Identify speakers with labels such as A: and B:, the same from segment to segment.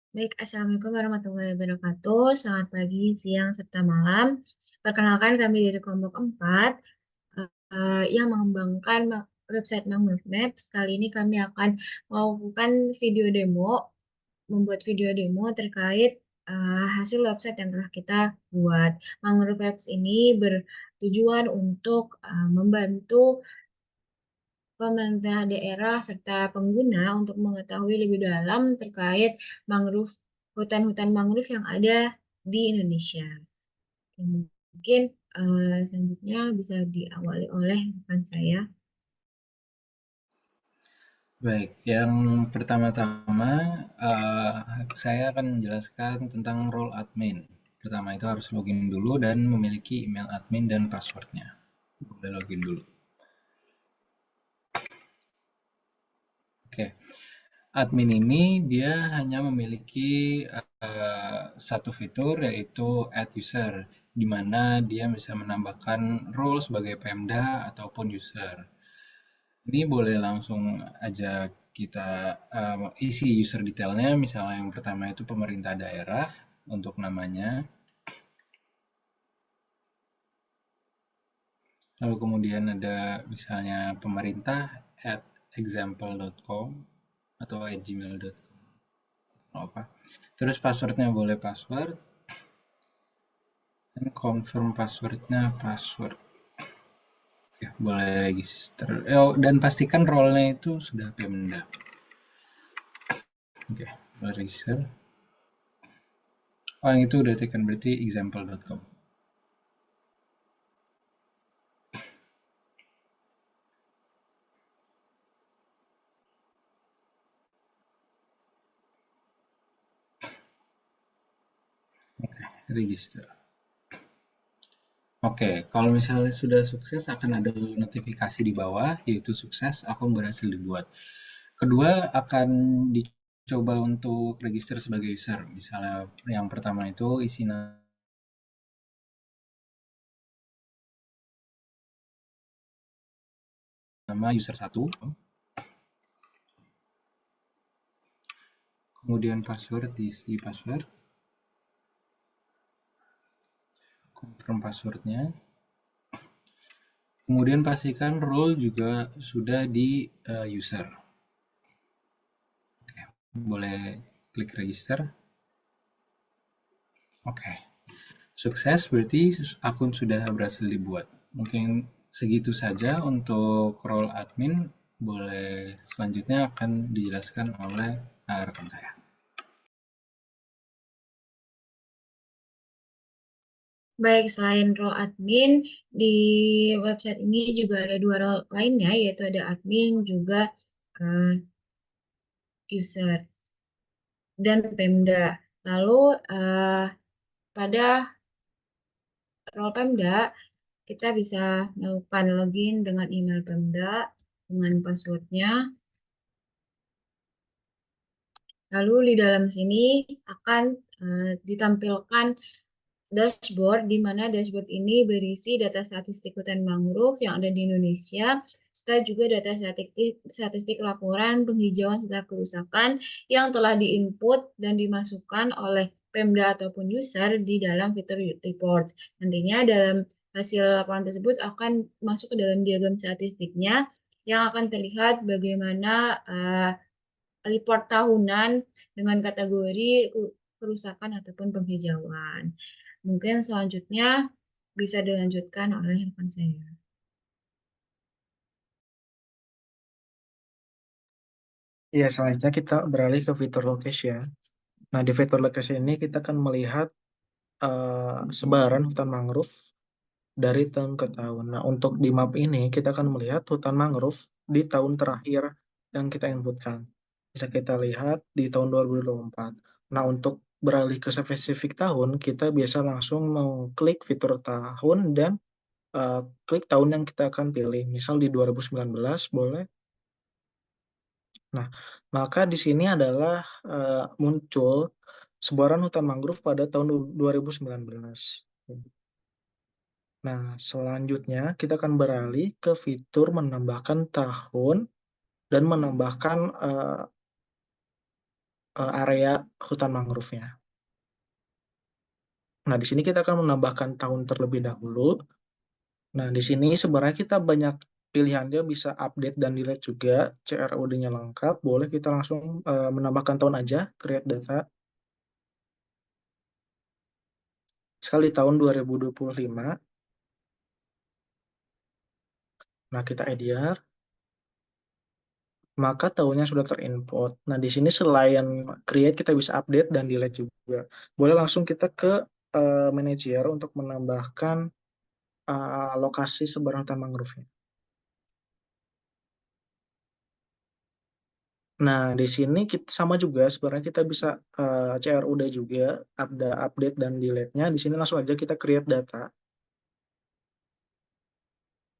A: Baik, Assalamualaikum warahmatullahi wabarakatuh. Selamat pagi, siang, serta malam. Perkenalkan kami dari kelompok 4 yang mengembangkan website Mangrove Maps. Kali ini kami akan melakukan video demo, membuat video demo terkait hasil website yang telah kita buat. Mangrove Maps ini bertujuan untuk membantu pemerintah daerah serta pengguna untuk mengetahui lebih dalam terkait mangrove, hutan-hutan mangrove yang ada di Indonesia. Mungkin selanjutnya bisa diawali oleh rekan saya.
B: Baik, yang pertama-tama saya akan menjelaskan tentang role admin. Pertama itu harus login dulu dan memiliki email admin dan passwordnya. Boleh login dulu. Oke, admin ini dia hanya memiliki satu fitur yaitu add user, di mana dia bisa menambahkan role sebagai Pemda ataupun user. Ini boleh langsung aja kita isi user detailnya. Misalnya yang pertama itu pemerintah daerah untuk namanya. Lalu kemudian ada misalnya pemerintah at example.com atau at gmail.com. Apa. Terus passwordnya boleh password. Dan confirm passwordnya password. Ya, boleh register. Oh, dan pastikan role-nya itu sudah Pemda. Oke, boleh register. Oh, yang itu udah taken berarti example.com. Oke, register. Oke, kalau misalnya sudah sukses akan ada notifikasi di bawah, yaitu sukses, akun berhasil dibuat. Kedua akan dicoba untuk register sebagai user. Misalnya yang pertama itu isi nama user 1, kemudian password diisi password, confirm passwordnya, kemudian pastikan role juga sudah di user. Oke, boleh klik register. Oke, sukses berarti akun sudah berhasil dibuat. Mungkin segitu saja untuk role admin. Boleh selanjutnya akan dijelaskan oleh rekan saya.
A: Baik, selain role admin, di website ini juga ada dua role lainnya, yaitu ada admin juga eh, user dan Pemda. Lalu pada role Pemda, kita bisa melakukan login dengan email Pemda dengan passwordnya. Lalu di dalam sini akan ditampilkan dashboard, di mana dashboard ini berisi data statistik hutan mangrove yang ada di Indonesia, serta juga data statistik laporan penghijauan serta kerusakan yang telah diinput dan dimasukkan oleh Pemda ataupun user di dalam fitur report. Nantinya dalam hasil laporan tersebut akan masuk ke dalam diagram statistiknya yang akan terlihat bagaimana report tahunan dengan kategori kerusakan ataupun penghijauan. Mungkin selanjutnya bisa dilanjutkan oleh rekan saya.
C: Ya, selanjutnya kita beralih ke fitur location. Nah, di fitur location ini kita akan melihat sebaran hutan mangrove dari tahun ke tahun. Nah, untuk di map ini kita akan melihat hutan mangrove di tahun terakhir yang kita inputkan. Bisa kita lihat di tahun 2024. Nah, untuk beralih ke spesifik tahun, kita biasa langsung mengklik fitur tahun dan klik tahun yang kita akan pilih. Misal di 2019 boleh. Nah, maka di sini adalah muncul sebaran hutan mangrove pada tahun 2019. Nah, selanjutnya kita akan beralih ke fitur menambahkan tahun dan menambahkan area hutan mangrove-nya. Nah, di sini kita akan menambahkan tahun terlebih dahulu. Nah, di sini sebenarnya kita banyak pilihannya, bisa update dan delete juga. CRUD-nya lengkap, boleh kita langsung menambahkan tahun aja, create data. Sekali tahun 2025. Nah, kita edit, maka tahunnya sudah terinput. Nah, di sini selain create, kita bisa update dan delete juga. Boleh langsung kita ke manager untuk menambahkan lokasi sebaran hutan mangrove-nya. Nah, di sini kita sama juga, sebenarnya kita bisa CRUD juga, ada update dan delete-nya. Di sini langsung aja kita create data.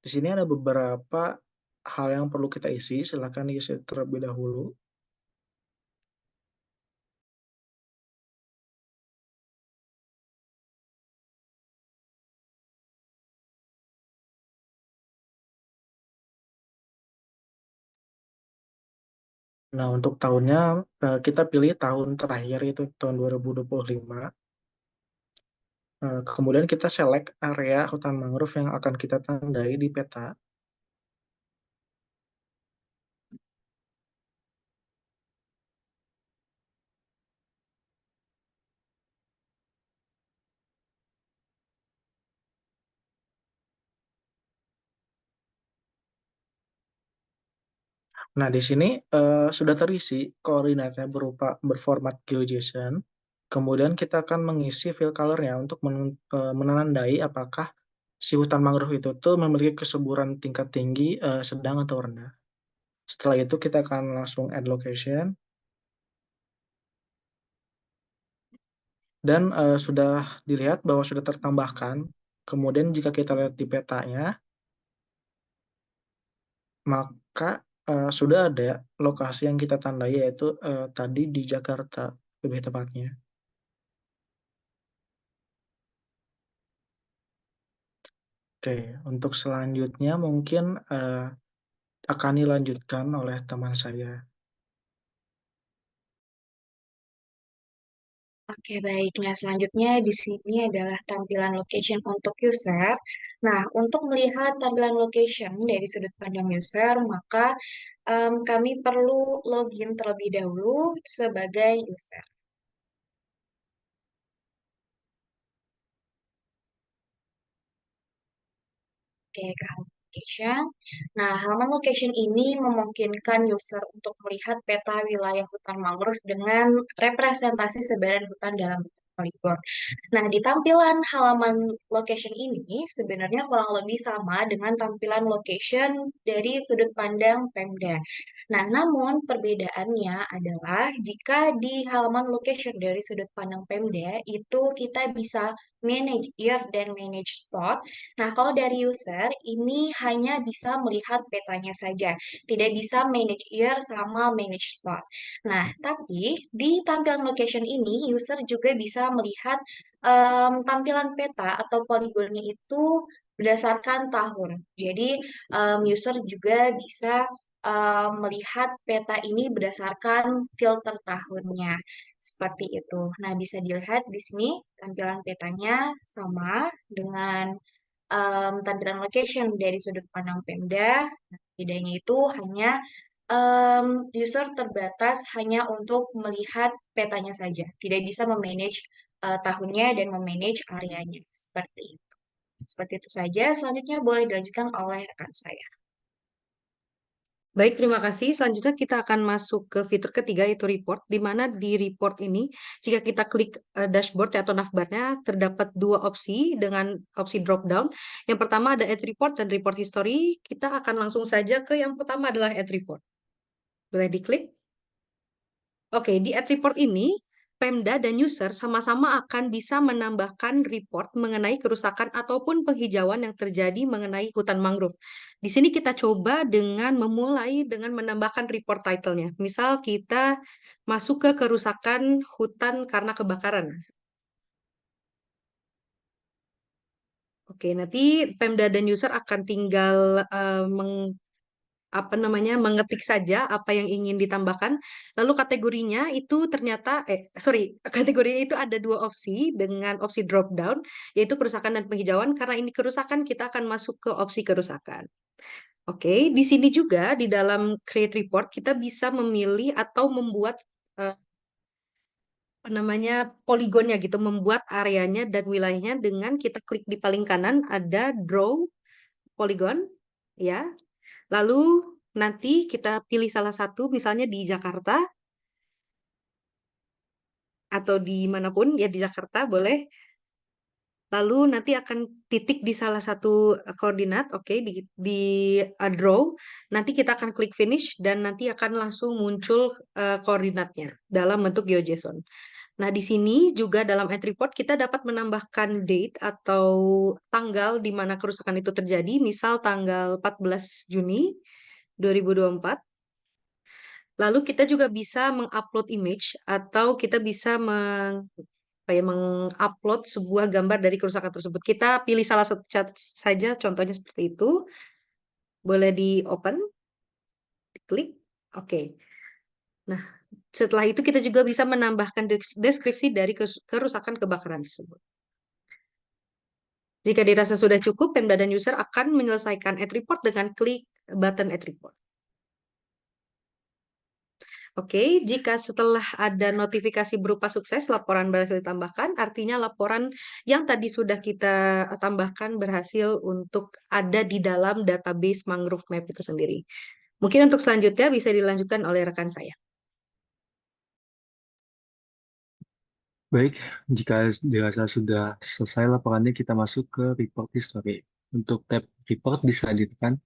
C: Di sini ada beberapa hal yang perlu kita isi, silakan diisi terlebih dahulu. Nah, untuk tahunnya kita pilih tahun terakhir, itu tahun 2025. Kemudian kita select area hutan mangrove yang akan kita tandai di peta. Nah, di sini sudah terisi koordinatnya berupa berformat GeoJSON. Kemudian kita akan mengisi fill color-nya untuk menandai apakah si hutan mangrove itu tuh memiliki kesuburan tingkat tinggi, sedang, atau rendah. Setelah itu kita akan langsung add location. Dan sudah dilihat bahwa sudah tertambahkan. Kemudian jika kita lihat di petanya, maka sudah ada lokasi yang kita tandai, yaitu tadi di Jakarta lebih tepatnya. Oke, untuk selanjutnya mungkin akan dilanjutkan oleh teman saya.
D: Oke, baik. Nah, selanjutnya di sini adalah tampilan location untuk user. Nah, untuk melihat tampilan location dari sudut pandang user, maka kami perlu login terlebih dahulu sebagai user. Oke, ke halaman location. Nah, halaman location ini memungkinkan user untuk melihat peta wilayah hutan mangrove dengan representasi sebaran hutan dalam bentuk poligon. Nah, di tampilan halaman location ini sebenarnya kurang lebih sama dengan tampilan location dari sudut pandang Pemda. Nah, namun perbedaannya adalah jika di halaman location dari sudut pandang Pemda itu kita bisa manage year dan manage spot. Nah, kalau dari user ini hanya bisa melihat petanya saja, tidak bisa manage year sama manage spot. Nah, tapi di tampilan location ini user juga bisa melihat tampilan peta atau poligonnya itu berdasarkan tahun. Jadi user juga bisa melihat peta ini berdasarkan filter tahunnya. Seperti itu. Nah, bisa dilihat di sini tampilan petanya sama dengan tampilan location dari sudut pandang Pemda. Nah, bedanya itu hanya user terbatas hanya untuk melihat petanya saja, tidak bisa memanage tahunnya dan memanage areanya. Seperti itu. Seperti itu saja. Selanjutnya boleh dilanjutkan oleh rekan saya.
E: Baik, terima kasih. Selanjutnya kita akan masuk ke fitur ketiga, yaitu report, di mana di report ini, jika kita klik dashboard atau navbarnya, terdapat dua opsi dengan opsi drop down. Yang pertama ada add report dan report history. Kita akan langsung saja ke yang pertama adalah add report. Boleh diklik? Oke, di add report ini, Pemda dan user sama-sama akan bisa menambahkan report mengenai kerusakan ataupun penghijauan yang terjadi mengenai hutan mangrove. Di sini kita coba dengan memulai dengan menambahkan report title-nya. Misal kita masuk ke kerusakan hutan karena kebakaran. Oke, nanti Pemda dan user akan tinggal mengetik saja apa yang ingin ditambahkan. Lalu kategorinya itu ternyata kategorinya itu ada dua opsi dengan opsi drop down, yaitu kerusakan dan penghijauan. Karena ini kerusakan, kita akan masuk ke opsi kerusakan. Oke, di sini juga di dalam create report kita bisa memilih atau membuat eh, poligonnya gitu, membuat areanya dan wilayahnya dengan kita klik di paling kanan ada draw polygon, ya. Lalu nanti kita pilih salah satu, misalnya di Jakarta atau di manapun, ya di Jakarta boleh. Lalu nanti akan titik di salah satu koordinat, oke, di draw. Nanti kita akan klik finish dan nanti akan langsung muncul koordinatnya dalam bentuk GeoJSON. Nah, di sini juga dalam add report kita dapat menambahkan date atau tanggal di mana kerusakan itu terjadi, misal tanggal 14 Juni 2024. Lalu kita juga bisa mengupload image atau kita bisa mengupload sebuah gambar dari kerusakan tersebut. Kita pilih salah satu saja, contohnya seperti itu. Boleh di open, diklik, oke. Nah, setelah itu kita juga bisa menambahkan deskripsi dari kerusakan kebakaran tersebut. Jika dirasa sudah cukup, Pemda dan user akan menyelesaikan add report dengan klik button add report. Oke, jika setelah ada notifikasi berupa sukses, laporan berhasil ditambahkan, artinya laporan yang tadi sudah kita tambahkan berhasil untuk ada di dalam database mangrove map itu sendiri. Mungkin untuk selanjutnya bisa dilanjutkan oleh rekan saya.
F: Baik, jika dirasa sudah selesai laporannya, kita masuk ke report history. Untuk tab report bisa ditekan.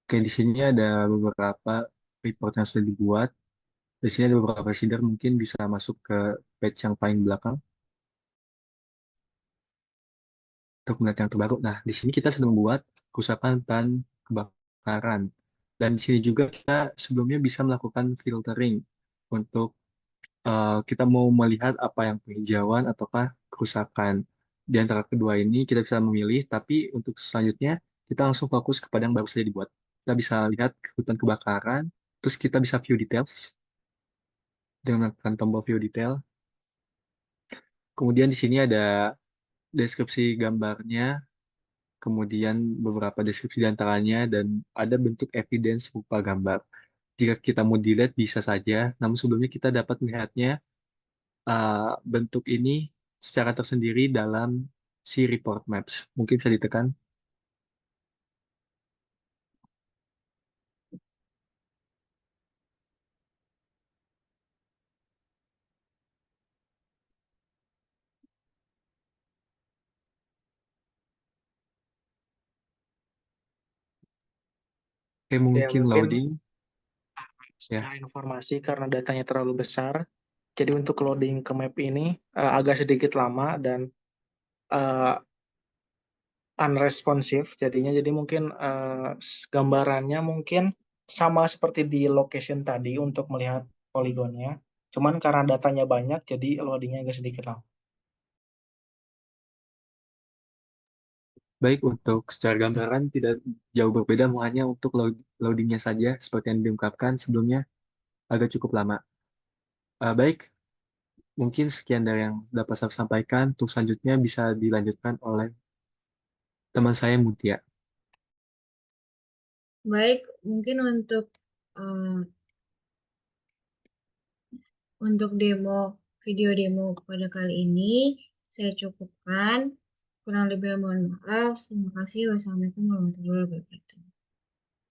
F: Oke, di sini ada beberapa report yang sudah dibuat. Di sini ada beberapa reader, mungkin bisa masuk ke page yang paling belakang untuk melihat yang terbaru. Nah, di sini kita sedang membuat kerusakan dan kebakaran. Dan di sini juga kita sebelumnya bisa melakukan filtering untuk kita mau melihat apa yang penghijauan ataukah kerusakan. Di antara kedua ini kita bisa memilih, tapi untuk selanjutnya kita langsung fokus kepada yang baru saja dibuat. Kita bisa lihat hutan kebakaran, terus kita bisa view details dengan menekan tombol view detail. Kemudian di sini ada deskripsi gambarnya, kemudian beberapa deskripsi di antaranya, dan ada bentuk evidence berupa gambar. Jika kita mau delete bisa saja, namun sebelumnya kita dapat melihatnya bentuk ini secara tersendiri dalam si report maps. Mungkin bisa ditekan. Oke,
C: Ya,
F: mungkin
C: mungkin
F: loading. Ya,
C: secara informasi karena datanya terlalu besar, jadi untuk loading ke map ini agak sedikit lama dan uh, unresponsive jadinya. Jadi mungkin gambarannya mungkin sama seperti di location tadi untuk melihat poligonnya. Cuman karena datanya banyak, jadi loadingnya agak sedikit lama.
F: baik untuk secara gambaran tidak jauh berbeda, hanya untuk loadingnya saja seperti yang diungkapkan sebelumnya agak cukup lama. Baik, mungkin sekian dari yang dapat saya sampaikan. Untuk selanjutnya bisa dilanjutkan oleh teman saya Mutia.
A: Baik, mungkin eh, untuk video demo pada kali ini saya cukupkan. Kurang lebih mohon maaf. Terima kasih. Wassalamualaikum warahmatullahi wabarakatuh.